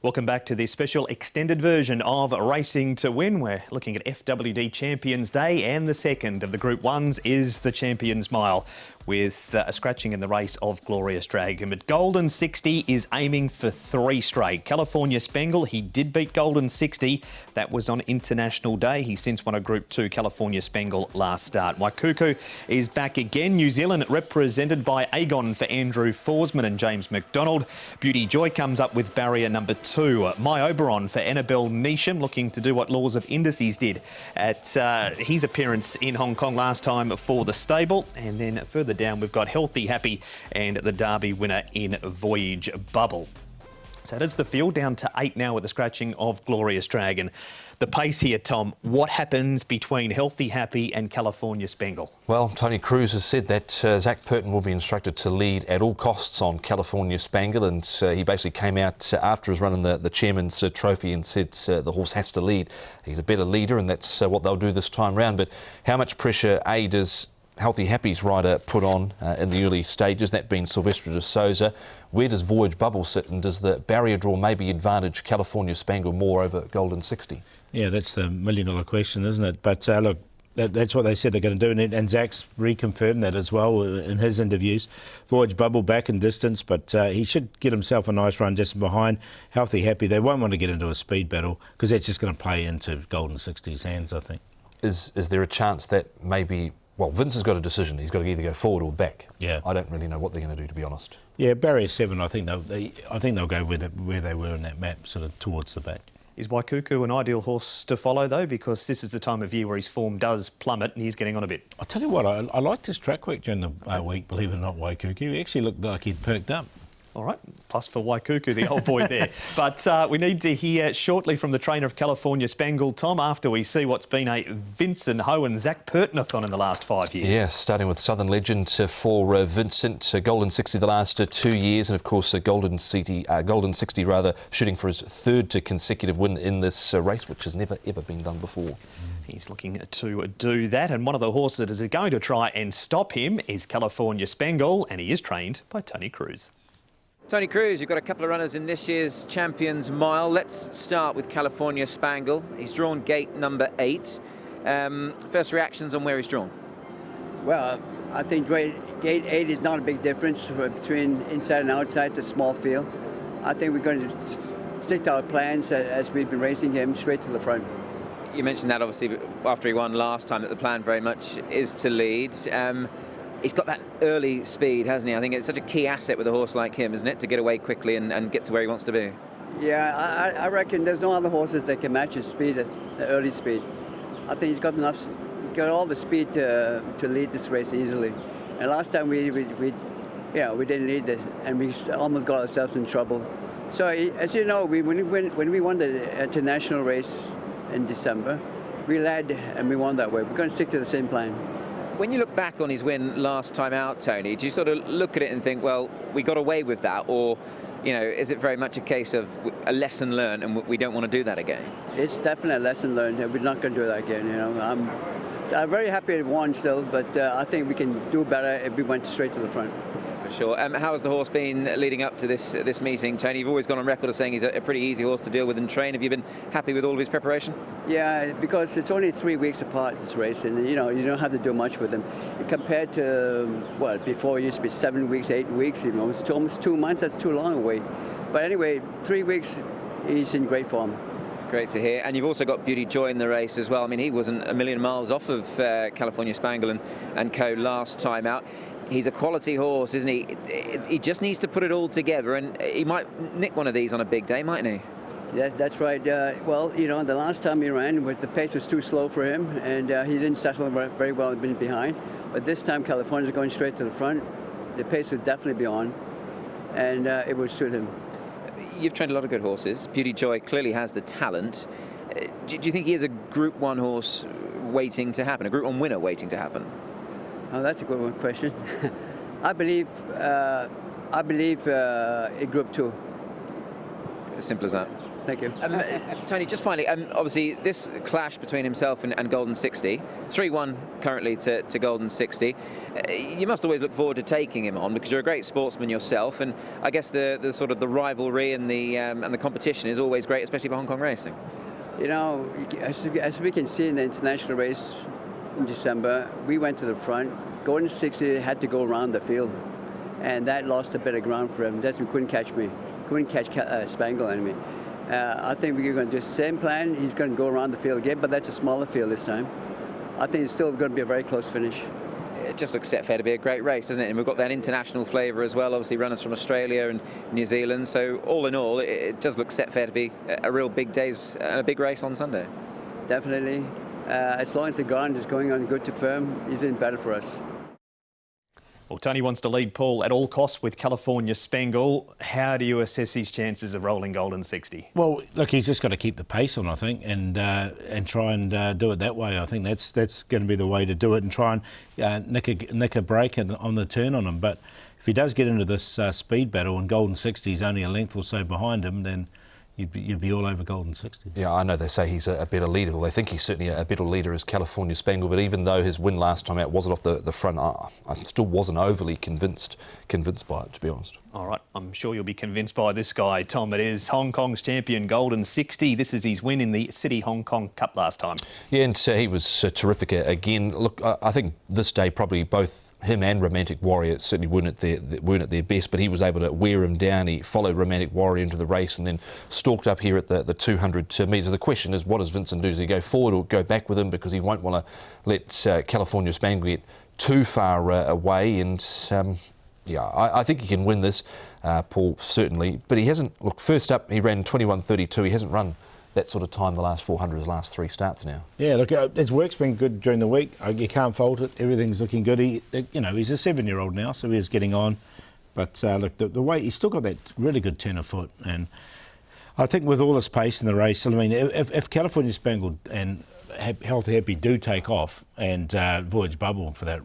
Welcome back to this special extended version of Racing to Win. We're looking at FWD Champions Day, and the second of the Group 1s is the Champions Mile, with a scratching in the race of Glorious Dragon. But Golden 60 is aiming for 3 straight. California Spangle, he did beat Golden 60. That was on International Day. He since won a Group 2 California Spangle last start. Waikuku is back again. New Zealand represented by Agon for Andrew Forsman and James McDonald. Beauty Joy comes up with barrier number 2. My Oberon for Annabelle Neesham, looking to do what Laws of Indices did at his appearance in Hong Kong last time for the stable. And then further down, we've got Healthy Happy and the Derby winner in Voyage Bubble. So does the field down to 8 now with the scratching of Glorious Dragon. The pace here, Tom, what happens between Healthy Happy and California Spangle? Well, Tony Cruz has said that Zach Purton will be instructed to lead at all costs on California Spangle, and he basically came out after his run in the Chairman's Trophy and said the horse has to lead. He's a better leader, and that's what they'll do this time round. But how much pressure, does Healthy Happy's rider put on in the early stages, that being Silvestre de Souza? Where does Voyage Bubble sit, and does the barrier draw maybe advantage California Spangle more over Golden 60? Yeah, that's the million-dollar question, isn't it? But look, that's what they said they're going to do, and Zach's reconfirmed that as well in his interviews. Voyage Bubble back in distance, but he should get himself a nice run just behind Healthy Happy. They won't want to get into a speed battle because that's just going to play into Golden 60's hands, I think. Is there a chance that maybe... Well, Vince has got a decision. He's got to either go forward or back. Yeah. I don't really know what they're going to do, to be honest. Yeah, barrier 7, I think they'll go where they were in that map, sort of towards the back. Is Waikuku an ideal horse to follow, though? Because this is the time of year where his form does plummet and he's getting on a bit. I'll tell you what, I liked his track work during the week, believe it or not, Waikuku. He actually looked like he'd perked up. All right, plus for Waikuku, the old boy there. But we need to hear shortly from the trainer of California Spangle, Tom, after we see what's been a Vincent Ho and Zach Purton-a-thon in the last 5 years. Yeah, starting with Southern Legend for Vincent, Golden 60 the last 2 years, and of course Golden 60 shooting for his 3rd consecutive win in this race, which has never ever been done before. He's looking to do that, and one of the horses that is going to try and stop him is California Spangle, and he is trained by Tony Cruz. Tony Cruz, you've got a couple of runners in this year's Champions Mile. Let's start with California Spangle. He's drawn gate number 8. First reactions on where he's drawn? Well, I think gate 8 is not a big difference between inside and outside, the small field. I think we're going to stick to our plans as we've been racing him straight to the front. You mentioned that obviously after he won last time, that the plan very much is to lead. He's got that early speed, hasn't he? I think it's such a key asset with a horse like him, isn't it, to get away quickly and get to where he wants to be? Yeah, I reckon there's no other horses that can match his speed, the early speed. I think he's got all the speed to lead this race easily. And last time we didn't lead this, and we almost got ourselves in trouble. So as you know, when we won the international race in December, we led and we won that way. We're going to stick to the same plan. When you look back on his win last time out, Tony, do you sort of look at it and think, well, we got away with that? Or, is it very much a case of a lesson learned and we don't want to do that again? It's definitely a lesson learned, and we're not going to do that again, So I'm very happy it won still, but I think we can do better if we went straight to the front. For sure. How has the horse been leading up to this meeting, Tony? You've always gone on record as saying he's a pretty easy horse to deal with and train. Have you been happy with all of his preparation? Yeah, because it's only 3 weeks apart, this race, and you don't have to do much with him. Compared to, before it used to be 7 weeks, 8 weeks, it's almost 2 months. That's too long a wait. But anyway, 3 weeks, he's in great form. Great to hear. And you've also got Beauty Joy in the race as well. I mean, he wasn't a million miles off of California Spangle and co last time out. He's a quality horse, isn't he? He just needs to put it all together, and he might nick one of these on a big day, mightn't he? Yes, that's right. The last time he ran, the pace was too slow for him, and he didn't settle very well behind. But this time, California's going straight to the front. The pace would definitely be on, and it would suit him. You've trained a lot of good horses. Beauty Joy clearly has the talent. Do you think he is a Group 1 horse waiting to happen, a Group 1 winner waiting to happen? Oh, that's a good question. I believe in Group 2. Simple as that. Thank you. Tony, just finally, obviously this clash between himself and Golden 60, 3-1 currently to Golden 60. You must always look forward to taking him on because you're a great sportsman yourself, and I guess the sort of the rivalry and the competition is always great, especially for Hong Kong racing. You know, as we can see in the international race in December, we went to the front. Golden 60 had to go around the field, and that lost a bit of ground for him. That's why he couldn't catch Spangle anyway. I think we're going to do the same plan. He's going to go around the field again, but that's a smaller field this time. I think it's still going to be a very close finish. It just looks set fair to be a great race, doesn't it? And we've got that international flavour as well, obviously runners from Australia and New Zealand. So all in all, it does look set fair to be a real big days and a big race on Sunday. Definitely. As long as the ground is going on good to firm, even better for us. Well, Tony wants to lead Paul at all costs with California Spangle. How do you assess his chances of rolling Golden 60? Well, look, he's just got to keep the pace on, I think, and try and do it that way. I think that's going to be the way to do it, and try and nick a break on the turn on him. But if he does get into this speed battle and Golden 60 is only a length or so behind him, then you'd be all over Golden 60. Yeah, I know they say he's a better leader. Well, they think he's certainly a better leader as California Spangle, but even though his win last time out wasn't off the front, I still wasn't overly convinced by it, to be honest. All right, I'm sure you'll be convinced by this guy, Tom. It is Hong Kong's champion, Golden 60. This is his win in the City Hong Kong Cup last time. Yeah, and he was terrific again. Look, I think this day probably both him and Romantic Warrior certainly weren't at their best, but he was able to wear him down. He followed Romantic Warrior into the race and then stalked up here at the 200 metres. The question is, what does Vincent do? Does he go forward or go back with him? Because he won't want to let California Spangle get too far away. And yeah, I think he can win this, Paul, certainly. But he hasn't, look, first up, he ran 21.32. He hasn't run that sort of time the last 400, his last 3 starts now. Yeah, look, his work's been good during the week. You can't fault it. Everything's looking good. He's a 7-year-old now, so he's getting on. But look, the way he's still got that really good turn of foot, and I think with all his pace in the race, I mean, if California Spangle and Healthy Happy do take off, and Voyage Bubble for that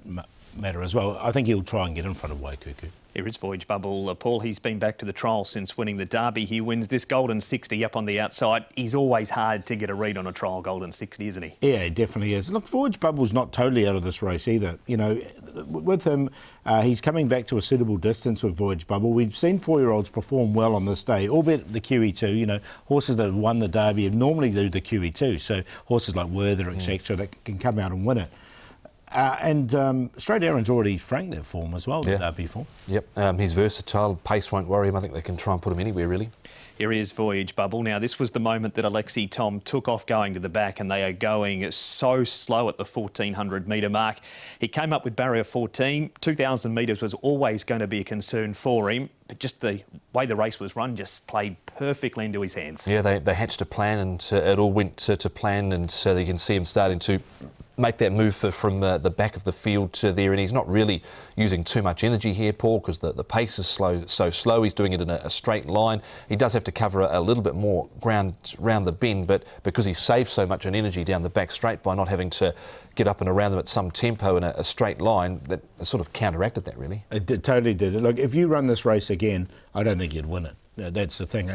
matter as well, I think he'll try and get in front of Waikuku. Here is Voyage Bubble. Paul, he's been back to the trial since winning the Derby. He wins this Golden 60 up on the outside. He's always hard to get a read on a trial Golden 60, isn't he? Yeah, he definitely is. Look, Voyage Bubble's not totally out of this race either. You know, with him, he's coming back to a suitable distance with Voyage Bubble. We've seen 4-year-olds perform well on this day, albeit the QE2. You know, horses that have won the Derby normally do the QE2. So horses like Werther, etc., that can come out and win it. And Straight Aaron's already franked that form as well, the Derby form. Yep, he's versatile, pace won't worry him. I think they can try and put him anywhere, really. Here is Voyage Bubble. Now, this was the moment that Alexi Tom took off going to the back, and they are going so slow at the 1,400 metre mark. He came up with barrier 14. 2,000 metres was always going to be a concern for him, but just the way the race was run just played perfectly into his hands. Yeah, they hatched a plan, and it all went to plan, and so you can see him starting to make that move from the back of the field to there, and he's not really using too much energy here, Paul, because the pace is so slow. He's doing it in a straight line. He does have to cover a little bit more ground around the bend, but because he saves so much in energy down the back straight by not having to get up and around them at some tempo in a straight line, that sort of counteracted that, really. It totally did. Look, if you run this race again, I don't think you'd win it. That's the thing.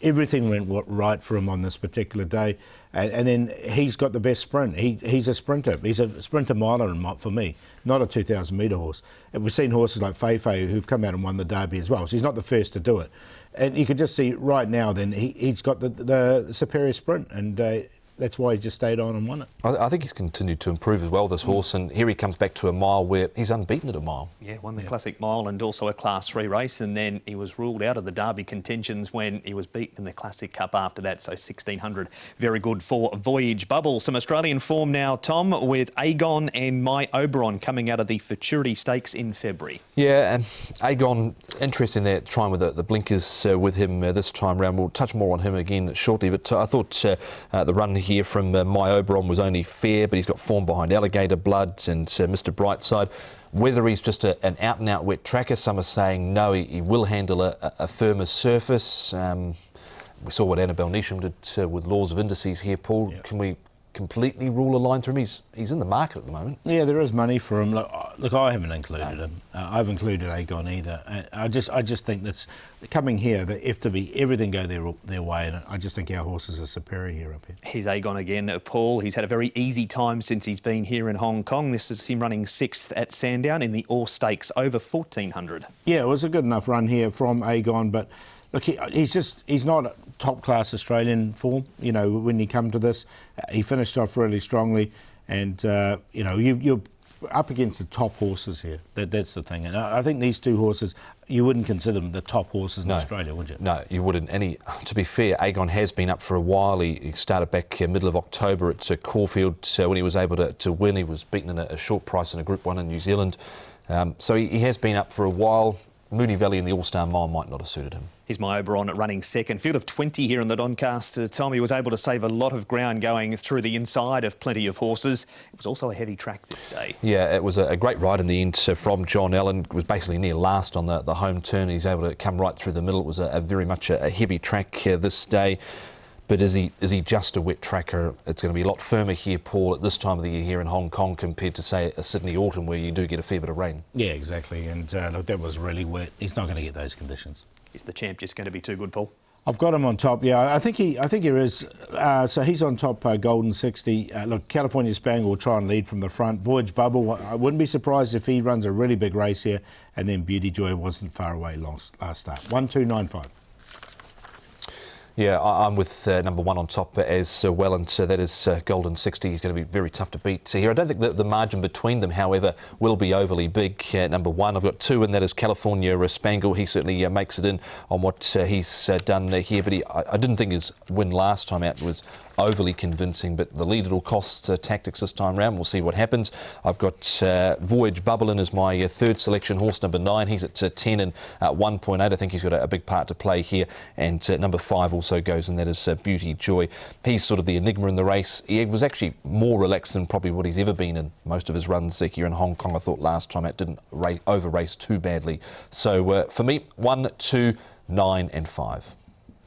Everything went right for him on this particular day, and then he's got the best sprint. He's a sprinter. He's a sprinter miler for me, not a 2,000 metre horse. And we've seen horses like Feifei who've come out and won the Derby as well. So he's not the first to do it. And you could just see right now. Then he's got the superior sprint, and that's why he just stayed on and won it. I think he's continued to improve as well, this horse, and here he comes back to a mile where he's unbeaten at a mile. Yeah, won the Classic Mile and also a Class 3 race, and then he was ruled out of the Derby contentions when he was beaten in the Classic Cup after that, so 1,600, very good for Voyage Bubble. Some Australian form now, Tom, with Agon and My Oberon coming out of the Futurity Stakes in February. Yeah, and Agon, interesting there, trying with the blinkers with him this time round. We'll touch more on him again shortly, but I thought the run here from My Oberon was only fair, but he's got form behind Alligator Blood and Mr Brightside. Whether he's just an out-and-out wet tracker, some are saying no, he will handle a firmer surface. We saw what Annabelle Neesham did with Laws of Indices here, Paul. Yeah. Can we completely rule a line through him. He's in the market at the moment. Yeah, there is money for him. Look, I haven't included him. I've included Agon either. I just think that's coming here. They have to be everything go their way, and I just think our horses are superior here up here. He's Agon again, Paul. He's had a very easy time since he's been here in Hong Kong. This is him running 6th at Sandown in the All Stakes over 1400. Yeah, it was a good enough run here from Agon, but look, he's not top class Australian form. You know, when you come to this, he finished off really strongly, and you know, you're up against the top horses here. That's the thing, and I think these two horses, you wouldn't consider them the top horses in Australia, would you? No, you wouldn't. And to be fair, Agon has been up for a while. He started back middle of October at Caulfield when he was able to win. He was beaten in a short price in a Group 1 in New Zealand. So he has been up for a while. Moonee Valley in the All-Star Mile might not have suited him. Here's my Oberon running 2nd. Field of 20 here in the Doncaster. Tom, he was able to save a lot of ground going through the inside of plenty of horses. It was also a heavy track this day. Yeah, it was a great ride in the end from John Allen. It was basically near last on the home turn. He's able to come right through the middle. It was very much a heavy track this day. But is he just a wet tracker? It's going to be a lot firmer here, Paul, at this time of the year here in Hong Kong compared to, say, a Sydney autumn where you do get a fair bit of rain. Yeah, exactly. And look, that was really wet. He's not going to get those conditions. Is the champ just going to be too good, Paul? I've got him on top. Yeah, I think he is. So he's on top. Golden 60. Look, California Spangle will try and lead from the front. Voyage Bubble. I wouldn't be surprised if he runs a really big race here. And then Beauty Joy wasn't far away last start. 1-2-9-5. Yeah, I'm with number 1 on top as well, and that is Golden 60. He's going to be very tough to beat here. I don't think that the margin between them, however, will be overly big. Number 1, I've got 2, and that is California Spangle. He certainly makes it in on what he's done here, but I didn't think his win last time out was overly convincing, but the lead at all costs tactics this time round. We'll see what happens. I've got Voyage Bubble in as my 3rd selection, horse number 9. He's at 10 and 1.8. I think he's got a big part to play here. And number 5 also goes, and that is Beauty Joy. He's sort of the enigma in the race. He was actually more relaxed than probably what he's ever been in most of his runs here in Hong Kong. I thought last time it didn't over race too badly. So for me, 1, 2, 9 and 5.